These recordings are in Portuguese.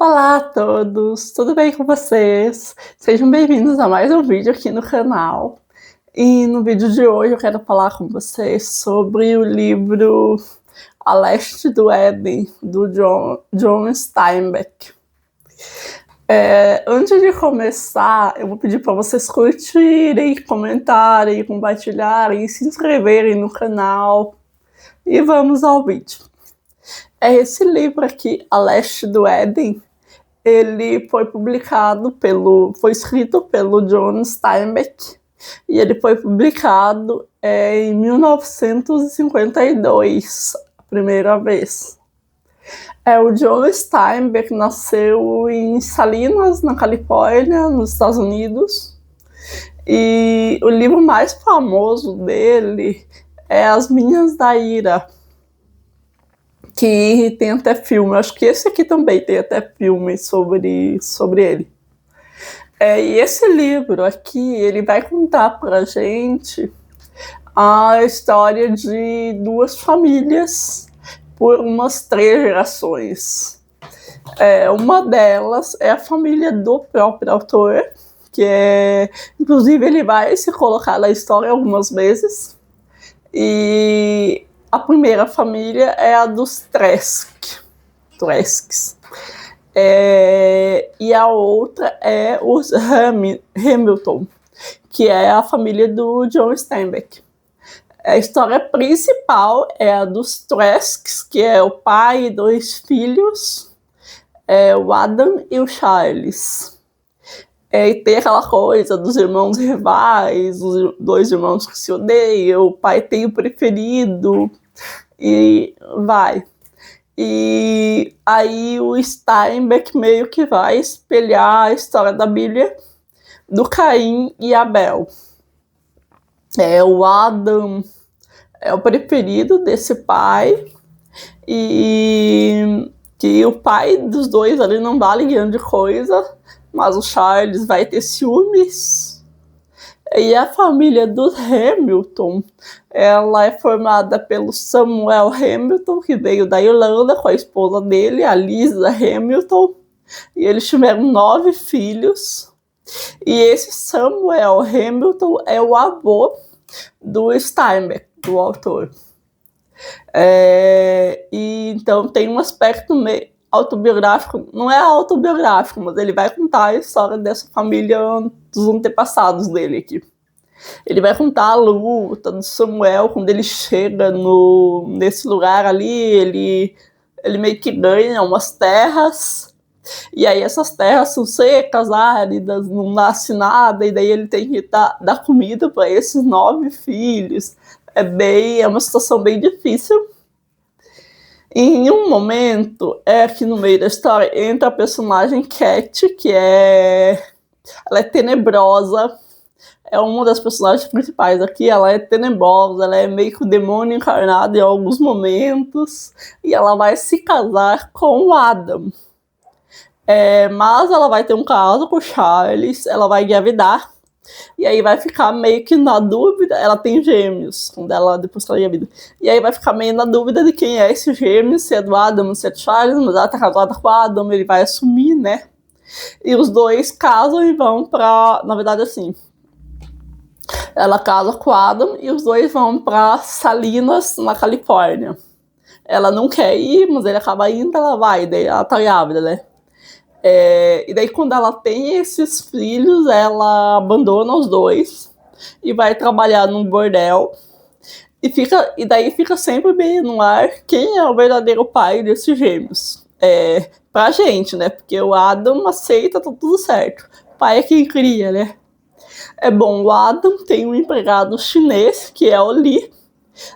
Olá a todos, tudo bem com vocês? Sejam bem-vindos a mais um vídeo aqui no canal. E no vídeo de hoje eu quero falar com vocês sobre o livro A Leste do Éden, do John Steinbeck. Antes de começar, eu vou pedir para vocês curtirem, comentarem, compartilharem, se inscreverem no canal. E vamos ao vídeo. Esse livro aqui, A Leste do Éden, ele foi escrito pelo John Steinbeck e ele foi publicado em 1952, a primeira vez. O John Steinbeck nasceu em Salinas, na Califórnia, nos Estados Unidos, e o livro mais famoso dele é As Minhas da Ira, que tem até filme. Acho que esse aqui também tem até filme sobre ele. E esse livro aqui, ele vai contar pra gente a história de duas famílias por umas 3 gerações. Uma delas é a família do próprio autor, inclusive ele vai se colocar na história algumas vezes. E a primeira família é a dos Tresks. E a outra é os Hamilton, que é a família do John Steinbeck. A história principal é a dos Tresks, que é o pai e 2 filhos, o Adam e o Charles. E tem aquela coisa dos irmãos rivais, os 2 irmãos que se odeiam, o pai tem o preferido, e vai. E aí o Steinbeck meio que vai espelhar a história da Bíblia do Caim e Abel. O Adam é o preferido desse pai, e que o pai dos 2 ali não vale grande coisa, mas o Charles vai ter ciúmes. E a família dos Hamilton, ela é formada pelo Samuel Hamilton, que veio da Irlanda com a esposa dele, a Lisa Hamilton, e eles tiveram 9 filhos. E esse Samuel Hamilton é o avô do Steinbeck, do autor. E então tem um aspecto meio autobiográfico, não é autobiográfico, mas ele vai contar a história dessa família dos antepassados dele aqui. Ele vai contar a luta do Samuel quando ele chega nesse lugar ali, ele meio que ganha umas terras, e aí essas terras são secas, áridas, não nasce nada, e daí ele tem que dar comida para esses 9 filhos. É uma situação bem difícil. E em um momento, aqui no meio da história, entra a personagem Cat, ela é tenebrosa, é uma das personagens principais aqui, ela é tenebrosa, ela é meio que o demônio encarnado em alguns momentos, e ela vai se casar com o Adam. Mas ela vai ter um caso com o Charles, ela vai engravidar, e aí vai ficar meio que na dúvida. Ela tem gêmeos, depois que ela engravida. E aí vai ficar meio na dúvida de quem é esse gêmeo, se é do Adam, se é do Charles, mas ela tá casada com o Adam, ele vai assumir, né? E os 2 casam e vão pra... Na verdade, assim, ela casa com o Adam e os 2 vão pra Salinas, na Califórnia. Ela não quer ir, mas ele acaba indo, ela vai, daí ela tá grávida, né? E daí quando ela tem esses filhos, ela abandona os 2 e vai trabalhar num bordel, e daí fica sempre bem no ar quem é o verdadeiro pai desses gêmeos. Pra gente, né? Porque o Adam aceita, tá tudo certo. O pai é quem cria, né? O Adam tem um empregado chinês, que é o Lee,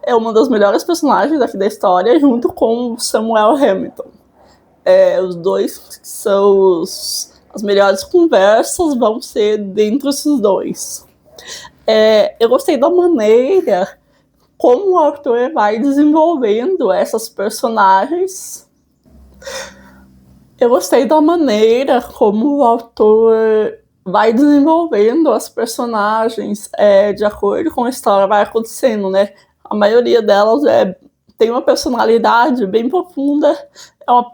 é uma das melhores personagens aqui da história, junto com o Samuel Hamilton. Os 2 são as melhores conversas, vão ser dentro desses 2. Eu gostei da maneira como o autor vai desenvolvendo essas personagens. Eu gostei da maneira como o autor vai desenvolvendo as personagens de acordo com a história vai acontecendo, né? A maioria delas tem uma personalidade bem profunda,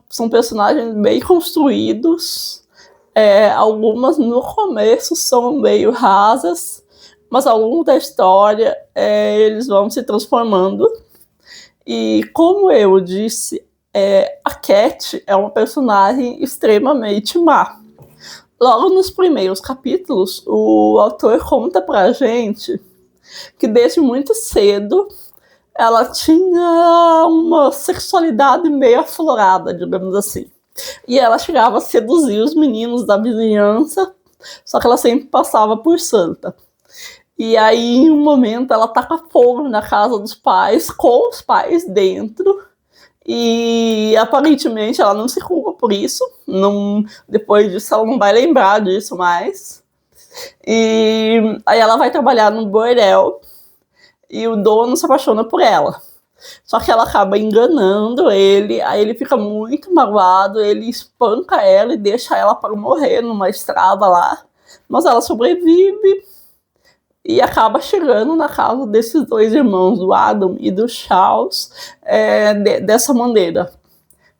são personagens bem construídos. Algumas no começo são meio rasas, mas ao longo da história eles vão se transformando. E como eu disse, a Cat é uma personagem extremamente má. Logo nos primeiros capítulos, o autor conta pra gente que desde muito cedo ela tinha uma sexualidade meio aflorada, digamos assim. E ela chegava a seduzir os meninos da vizinhança, só que ela sempre passava por santa. E aí, em um momento, ela taca fogo na casa dos pais, com os pais dentro. E aparentemente ela não se culpa por isso. Depois disso, ela não vai lembrar disso mais. E aí ela vai trabalhar no bordel e o dono se apaixona por ela. Só que ela acaba enganando ele, aí ele fica muito magoado, ele espanca ela e deixa ela para morrer numa estrada lá. Mas ela sobrevive e acaba chegando na casa desses dois irmãos, do Adam e do Charles, dessa maneira.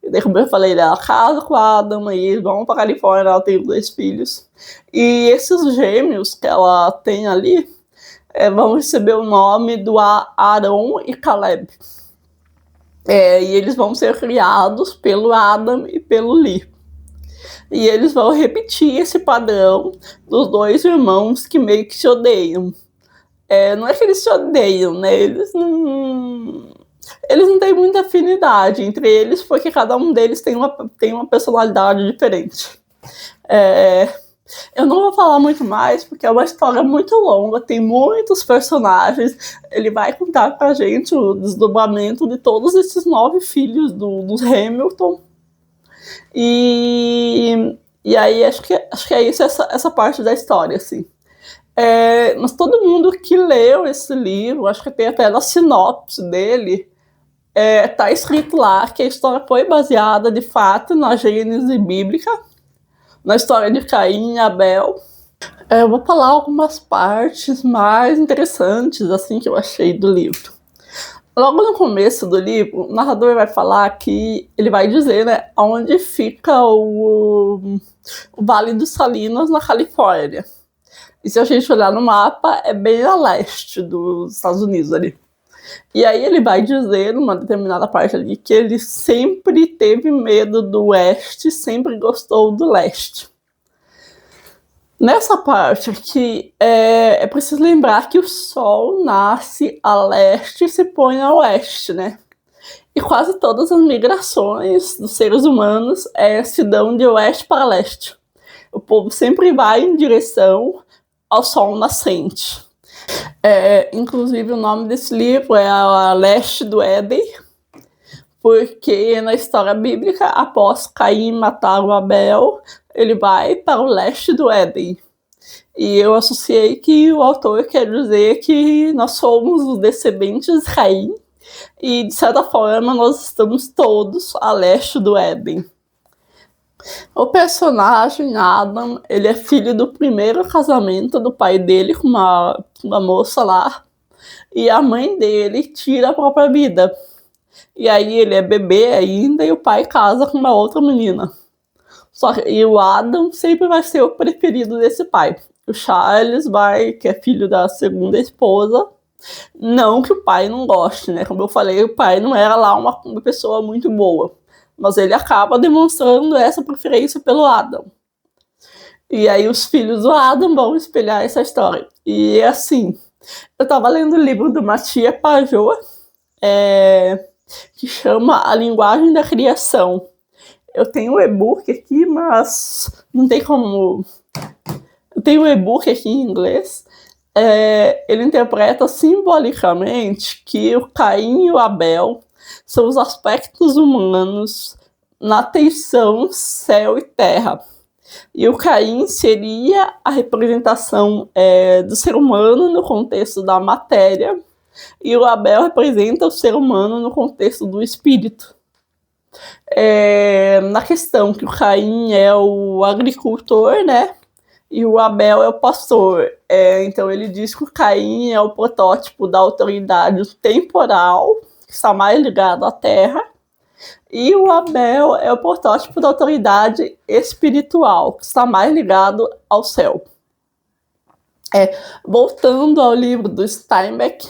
E daí, como eu falei, ela casa com o Adam e eles vão para a Califórnia, ela tem 2 filhos. E esses gêmeos que ela tem ali vão receber o nome do Aaron e Caleb. E eles vão ser criados pelo Adam e pelo Lee. E eles vão repetir esse padrão dos 2 irmãos que meio que se odeiam. Não é que eles se odeiam, né? Eles não têm muita afinidade entre eles, porque cada um deles tem uma personalidade diferente. Eu não vou falar muito mais, porque é uma história muito longa, tem muitos personagens. Ele vai contar pra gente o desdobramento de todos esses 9 filhos dos Hamilton. E aí acho que é isso, essa parte da história, assim. Mas todo mundo que leu esse livro, acho que tem até na sinopse dele, tá escrito lá que a história foi baseada, de fato, na Gênese bíblica, na história de Caim e Abel. Eu vou falar algumas partes mais interessantes, assim, que eu achei do livro. Logo no começo do livro, o narrador vai falar que ele vai dizer, né, onde fica o Vale dos Salinas, na Califórnia. E se a gente olhar no mapa, é bem a leste dos Estados Unidos ali. E aí ele vai dizer, numa determinada parte ali, que ele sempre teve medo do oeste, sempre gostou do leste. Nessa parte aqui, é preciso lembrar que o sol nasce a leste e se põe a oeste, né? E quase todas as migrações dos seres humanos se dão de oeste para leste. O povo sempre vai em direção ao sol nascente. Inclusive, o nome desse livro é A Leste do Éden, porque na história bíblica, após Caim matar o Abel, ele vai para o leste do Éden. E eu associei que o autor quer dizer que nós somos os descendentes de Caim, e de certa forma nós estamos todos a leste do Éden. O personagem Adam, ele é filho do primeiro casamento do pai dele com uma moça lá, e a mãe dele tira a própria vida. E aí ele é bebê ainda e o pai casa com uma outra menina. E o Adam sempre vai ser o preferido desse pai. O Charles que é filho da segunda esposa, não que o pai não goste, né? Como eu falei, o pai não era lá uma pessoa muito boa, mas ele acaba demonstrando essa preferência pelo Adam. E aí os filhos do Adam vão espelhar essa história. E assim, eu estava lendo o livro do Mattia Pajot, que chama A Linguagem da Criação. Eu tenho o e-book aqui, mas não tem como... Eu tenho o e-book aqui em inglês. Ele interpreta simbolicamente que o Caim e o Abel são os aspectos humanos na tensão céu e terra. E o Caim seria a representação do ser humano no contexto da matéria, e o Abel representa o ser humano no contexto do espírito. Na questão que o Caim é o agricultor, né? E o Abel é o pastor. Então ele diz que o Caim é o protótipo da autoridade temporal, que está mais ligado à terra, E o Abel é o protótipo da autoridade espiritual, que está mais ligado ao céu. Voltando ao livro do Steinbeck,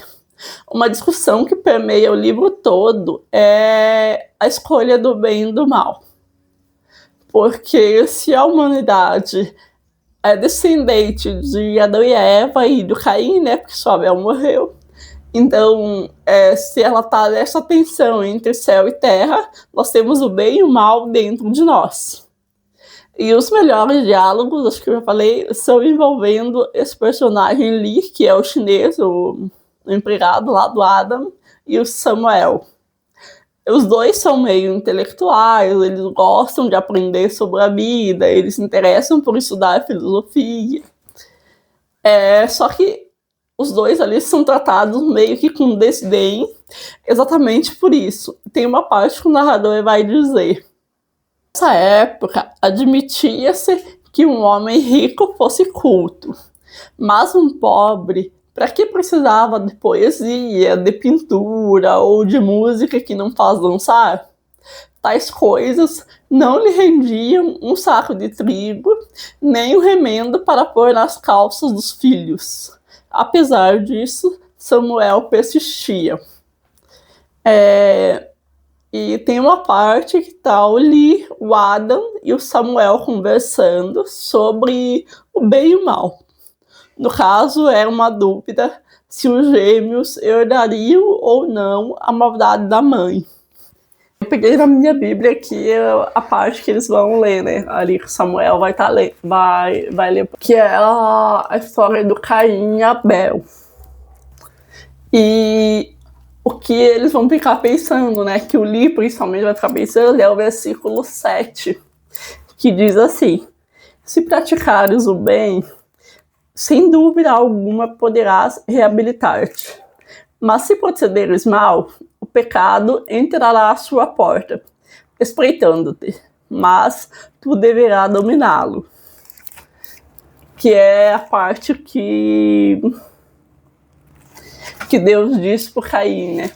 uma discussão que permeia o livro todo é a escolha do bem e do mal. Porque se a humanidade é descendente de Adão e Eva e do Caim, né, porque só Abel morreu, então, se ela está nessa tensão entre céu e terra, nós temos o bem e o mal dentro de nós. E os melhores diálogos, acho que eu já falei, são envolvendo esse personagem Lee, que é o chinês, o empregado lá do Adam, e o Samuel. Os dois são meio intelectuais, eles gostam de aprender sobre a vida, eles se interessam por estudar filosofia. Só que os dois ali são tratados meio que com desdém, exatamente por isso. Tem uma parte que o narrador vai dizer: nessa época, admitia-se que um homem rico fosse culto, mas um pobre, para que precisava de poesia, de pintura ou de música que não faz dançar? Tais coisas não lhe rendiam um saco de trigo, nem o remendo para pôr nas calças dos filhos. Apesar disso, Samuel persistia. E tem uma parte que está o Lee, o Adam e o Samuel conversando sobre o bem e o mal. No caso, era uma dúvida se os gêmeos herdariam ou não a maldade da mãe. Eu peguei na minha Bíblia aqui a parte que eles vão ler, né? Ali que Samuel vai ler, que é a história do Caim e Abel. E o que eles vão ficar pensando, né? Que o Lee principalmente vai ficar pensando é o versículo 7, que diz assim: se praticares o bem, sem dúvida alguma poderás reabilitar-te. Mas se procederes mal, o pecado entrará à sua porta, espreitando-te, mas tu deverás dominá-lo. Que é a parte que Deus disse para Caim, né?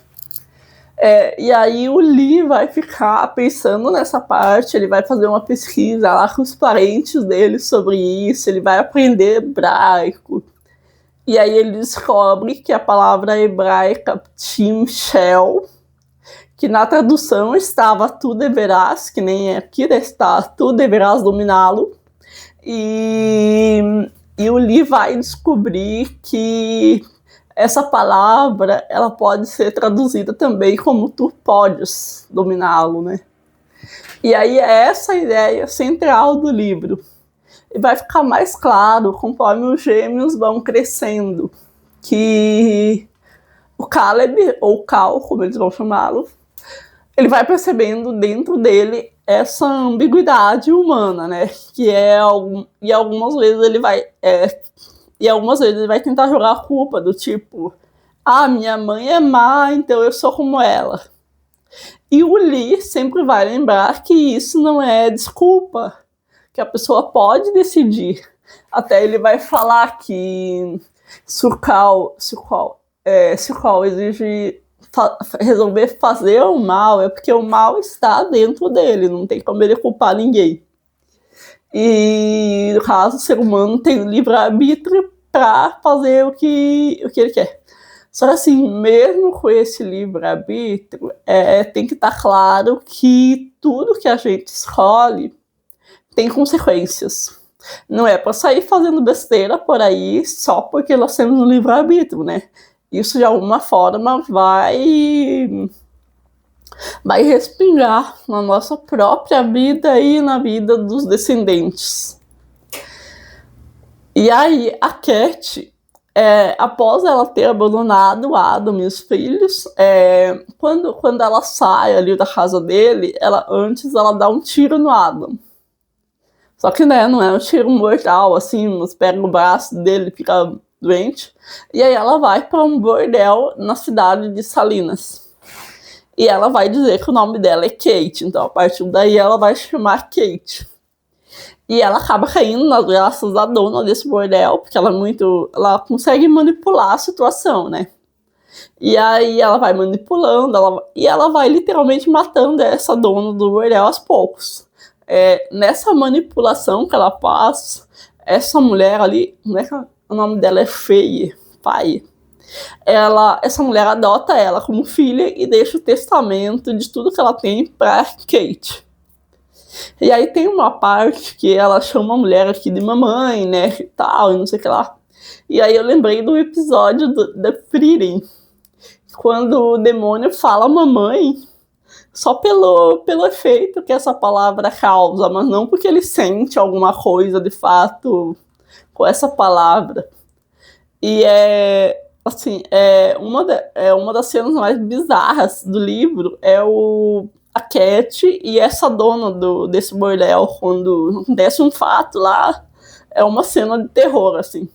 E aí o Lee vai ficar pensando nessa parte, ele vai fazer uma pesquisa lá com os parentes dele sobre isso, ele vai aprender hebraico. E aí ele descobre que a palavra hebraica Timshel, que na tradução estava tu deverás, que nem aqui está, tu deverás dominá-lo. E o Lee vai descobrir que essa palavra ela pode ser traduzida também como tu podes dominá-lo, né? E aí é essa a ideia central do livro. E vai ficar mais claro conforme os gêmeos vão crescendo, que o Caleb, ou Cal, como eles vão chamá-lo, ele vai percebendo dentro dele essa ambiguidade humana, né? E algumas vezes ele vai tentar jogar a culpa do tipo: minha mãe é má, então eu sou como ela. E o Lee sempre vai lembrar que isso não é desculpa, que a pessoa pode decidir. Até ele vai falar que se o Cal exige resolver fazer o mal, é porque o mal está dentro dele, não tem como ele culpar ninguém. E no caso, o ser humano tem livre-arbítrio para fazer o que ele quer. Só que assim, mesmo com esse livre-arbítrio, tem que estar claro que tudo que a gente escolhe tem consequências. Não é para sair fazendo besteira por aí só porque nós temos um livre-arbítrio, né? Isso de alguma forma vai respingar na nossa própria vida e na vida dos descendentes. E aí a Cat, após ela ter abandonado o Adam e os filhos, quando ela sai ali da casa dele, ela dá um tiro no Adam. Só que, né, não é um tiro mortal, assim, mas pega o braço dele e fica doente. E aí ela vai para um bordel na cidade de Salinas. E ela vai dizer que o nome dela é Kate. Então, a partir daí, ela vai chamar Kate. E ela acaba caindo nas graças da dona desse bordel, porque ela consegue manipular a situação, né? E aí ela vai manipulando, e ela vai literalmente matando essa dona do bordel aos poucos. Nessa manipulação que ela faz, essa mulher ali, né, o nome dela é Faye, pai. Essa mulher adota ela como filha e deixa o testamento de tudo que ela tem para Kate. E aí tem uma parte que ela chama a mulher aqui de mamãe, né, e tal, e não sei o que lá. E aí eu lembrei do episódio da Frieren, quando o demônio fala mamãe, só pelo efeito que essa palavra causa, mas não porque ele sente alguma coisa de fato com essa palavra. E assim, uma das cenas mais bizarras do livro a Cat e essa dona desse bordel, quando acontece um fato lá, é uma cena de terror, assim.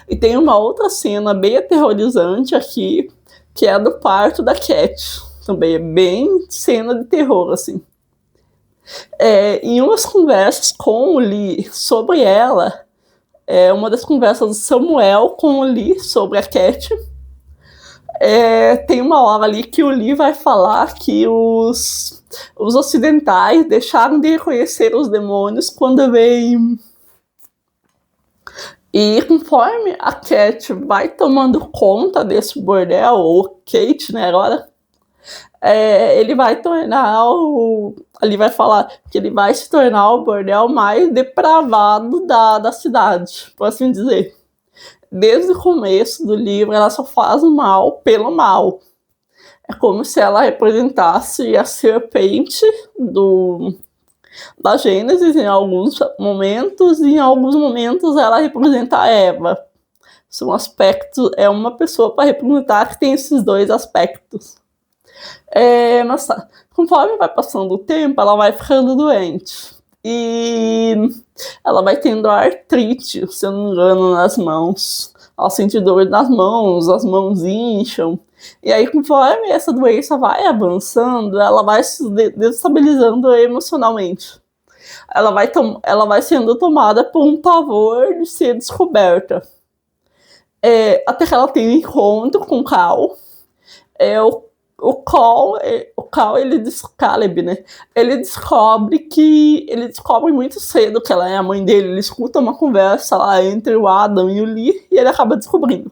E tem uma outra cena bem aterrorizante aqui, que é a do parto da Cat. Também é bem cena de terror, assim. Em umas conversas com o Lee sobre ela, uma das conversas do Samuel com o Lee sobre a Cat, tem uma hora ali que o Lee vai falar que os ocidentais deixaram de reconhecer os demônios quando vem. E conforme a Cat vai tomando conta desse bordel, ou Kate, né, agora, ele vai vai falar que ele vai se tornar o bordel mais depravado da cidade, por assim dizer. Desde o começo do livro, ela só faz o mal pelo mal. É como se ela representasse a serpente da Gênesis em alguns momentos, e em alguns momentos ela representa a Eva. São aspectos, é uma pessoa para representar que tem esses dois aspectos. Mas conforme vai passando o tempo, ela vai ficando doente. E ela vai tendo artrite, se eu não me engano, nas mãos. Ela sente dor nas mãos, as mãos incham. E aí, conforme essa doença vai avançando, ela vai se desestabilizando emocionalmente. Ela vai sendo tomada por um pavor de ser descoberta. Até que ela tem um encontro com o Cal. O Cal, Caleb, né? Ele descobre muito cedo que ela é a mãe dele. Ele escuta uma conversa lá entre o Adam e o Lee e ele acaba descobrindo.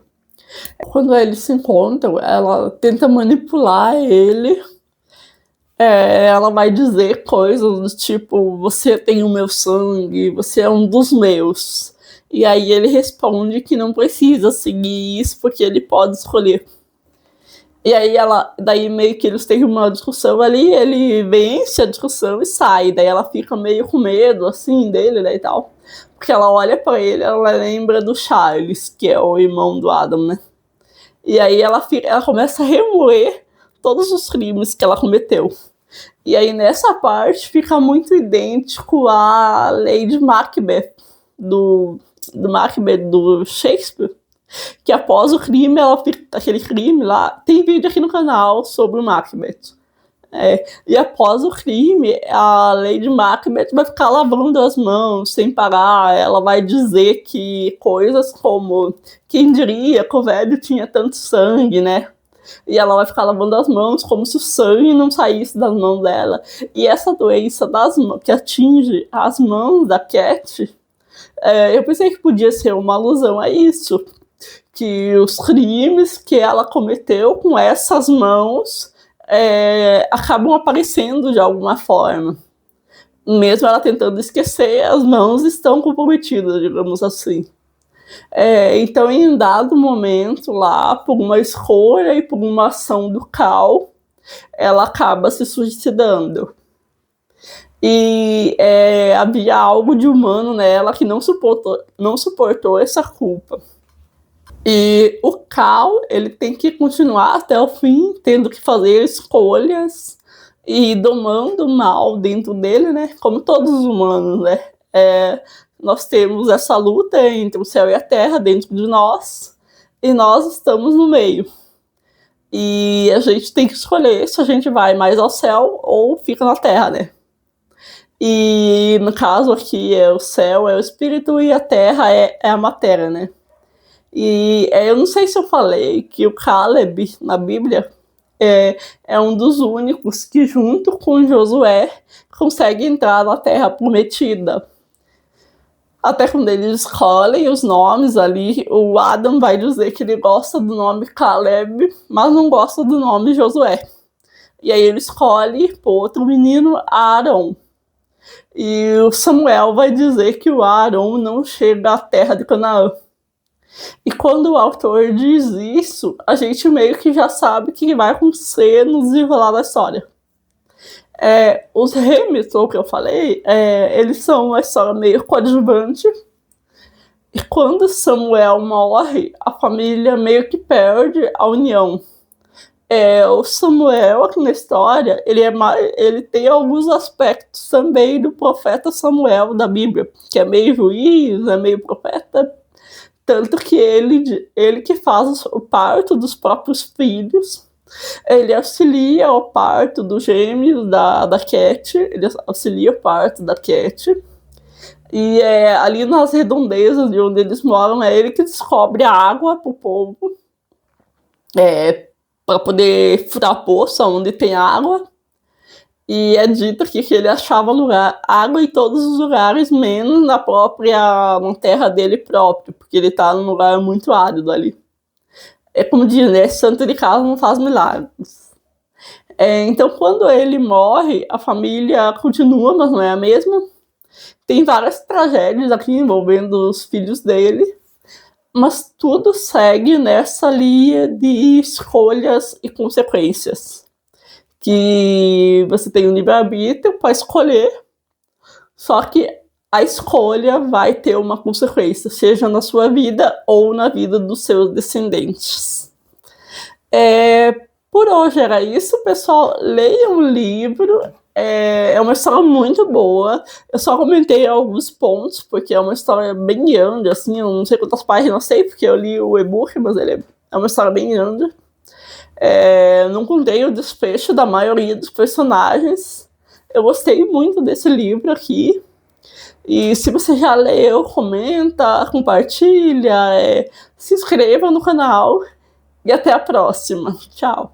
Quando eles se encontram, ela tenta manipular ele. Ela vai dizer coisas do tipo: você tem o meu sangue, você é um dos meus. E aí ele responde que não precisa seguir isso porque ele pode escolher. E aí daí meio que eles têm uma discussão ali, ele vence a discussão e sai. Daí ela fica meio com medo, assim, dele, né, e tal. Porque ela olha pra ele, ela lembra do Charles, que é o irmão do Adam, né. E aí ela começa a remoer todos os crimes que ela cometeu. E aí nessa parte fica muito idêntico à Lady Macbeth, do Macbeth do Shakespeare, que após o crime, aquele crime lá, tem vídeo aqui no canal sobre o Macbeth. E após o crime, a Lady Macbeth vai ficar lavando as mãos sem parar. Ela vai dizer que coisas como: quem diria que o velho tinha tanto sangue, né? E ela vai ficar lavando as mãos como se o sangue não saísse das mãos dela. E essa doença que atinge as mãos da Cat, eu pensei que podia ser uma alusão a isso, que os crimes que ela cometeu com essas mãos acabam aparecendo de alguma forma. Mesmo ela tentando esquecer, as mãos estão comprometidas, digamos assim. Então, em um dado momento lá, por uma escolha e por uma ação do Cal, ela acaba se suicidando. E havia algo de humano nela que não suportou essa culpa. E o Cal, ele tem que continuar até o fim, tendo que fazer escolhas e domando o mal dentro dele, né? Como todos os humanos, né? Nós temos essa luta entre o céu e a terra dentro de nós, e nós estamos no meio. E a gente tem que escolher se a gente vai mais ao céu ou fica na terra, né? E no caso aqui, o céu é o espírito e a terra é a matéria, né? E eu não sei se eu falei que o Caleb, na Bíblia, é um dos únicos que, junto com Josué, consegue entrar na Terra Prometida. Até quando eles escolhem os nomes ali, o Adam vai dizer que ele gosta do nome Caleb, mas não gosta do nome Josué. E aí ele escolhe por outro menino, Arão. E o Samuel vai dizer que o Arão não chega à terra de Canaã. E quando o autor diz isso, a gente meio que já sabe o que vai acontecer no desenrolar da história. Os Hamilton, que eu falei, eles são uma história meio coadjuvante. E quando Samuel morre, a família meio que perde a união. O Samuel, aqui na história, ele tem alguns aspectos também do profeta Samuel da Bíblia, que é meio juiz, é meio profeta, tanto que ele que faz o parto dos próprios filhos, ele auxilia o parto dos gêmeos da Cat, ele auxilia o parto da Cat, e ali nas redondezas de onde eles moram, é ele que descobre a água para o povo, para poder furar poço onde tem água. E é dito aqui que ele achava água em todos os lugares, menos na terra dele próprio, porque ele está num lugar muito árido ali. É como diz, né? Santo de casa não faz milagres. Então, quando ele morre, a família continua, mas não é a mesma. Tem várias tragédias aqui envolvendo os filhos dele, mas tudo segue nessa linha de escolhas e consequências. Que você tem um livre-arbítrio para escolher, só que a escolha vai ter uma consequência, seja na sua vida ou na vida dos seus descendentes. Por hoje era isso, pessoal. Leiam o livro. É uma história muito boa. Eu só comentei alguns pontos, porque é uma história bem grande, assim, eu não sei quantas páginas, não sei, porque eu li o e-book, mas ele é uma história bem grande. Não contei o desfecho da maioria dos personagens. Eu gostei muito desse livro aqui. E se você já leu, comenta, compartilha, se inscreva no canal e até a próxima. Tchau!